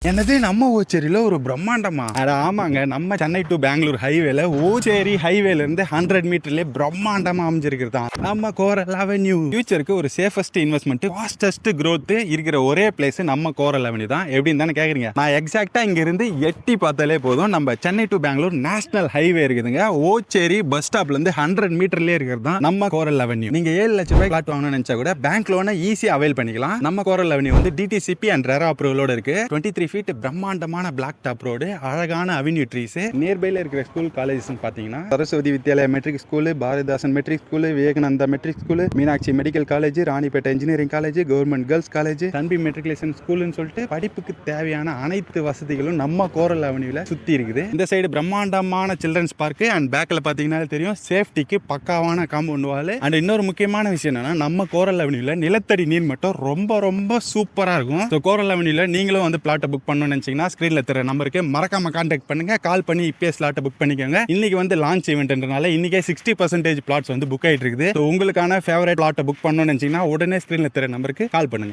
என்னது நம்ம ஓச்சேரியில ஒரு பிரம்மாண்டமா? அட ஆமாங்க, நம்ம சென்னை டு பெங்களூர் ஹைவேல ஓச்சேரி ஹைவேல இருந்து 100 மீட்டர்லயே பிரம்மாண்டமா அமைஞ்சிருக்கிறதா நம்ம கோரல் அவென்யூ. ஃபியூச்சருக்கு ஒரு சேஃபஸ்ட் இன்வெஸ்ட்மெண்ட், ஃபாஸ்டஸ்ட் growth இருக்கிற ஒரே பிளேஸ் நம்ம கோரல் அவென்யூ தான். எப்படின்னு தானே கேக்குறீங்க? நான் எக்ஸாக்டா இங்க இருந்து எட்டி பார்த்தாலே போதும், நம்ம Chennai to Bangalore national highway இருக்குதுங்க. ஓச்சேரி பஸ் ஸ்டாப்ல இருந்து 100 மீட்டர்லயே இருக்கிறது தான் நம்ம கோரல் அவென்யூ. நீங்க 7 லட்சம் ரூபாய் பிளாட் வாங்கணும்னு நினைச்சா கூட பேங்க் லோனை ஈஸியா அவைல் பண்ணிக்கலாம். நம்ம கோரல் அவென்யூ வந்து டிடிசிபி அண்ட் ரெரா அப்ரூவலோட இருக்கு. 23 ஃபீட் பிரம்மாண்டமான பிளாக் டாப் ரோடு, அழகான அவென்யூ ட்ரீஸ். நியர்பைல இருக்கிற ஸ்கூல் காலேஜஸ் பாத்தீங்கன்னா Saraswathi Vidyalaya matric school, Bharathidasan matric school, Vivekananda matric school, Meenakshi medical college, Ranipet engineering college, government girls college, தன்பி மெட்ரிகுலேஷன் ஸ்கூல்னு சொல்லிட்டு படிப்புக்கு தேவையான அனைத்து வசதிகளும் நம்ம கோரல் அவென்யூல சுத்தி இருக்குது. இந்த சைடு பிரம்மாண்டமான சில்ட்ரன்ஸ் பார்க் அண்ட் பேக்ல பாத்தீங்கன்னா தெரியும் சேஃப்டிக்கு பக்காவான காம்பவுண்ட் வால். அண்ட் இன்னொரு முக்கியமான விஷயம் என்னன்னா, நம்ம கோரல் அவென்யூல நிலத்தடி நீர் மட்டம் ரொம்ப ரொம்ப சூப்பரா இருக்கும். கோரல் அவென்யூல நீங்களும் வந்து பிளாட்டை புக் பண்ணணும்னு நினைச்சீங்கன்னா ஸ்கிரீன்ல தர நம்பருக்கு மறக்காம கான்டாக்ட் பண்ணுங்க. கால் பண்ணி இப்பே ஸ்லாட்டை புக் பண்ணிக்கோங்க. இன்னைக்கு வந்து லான்ச் ஈவென்ட்ன்றனால இன்னைக்கே 60% பிளாட்ஸ் வந்து புக் ஆயிட்டு இருக்குது. உங்களுக்கான ஃபேவரட் பிளாட்டை புக் பண்ணணும்னு நினைச்சீங்கன்னா உடனே ஸ்கிரீன்ல தர நம்பருக்கு கால் பண்ணுங்க.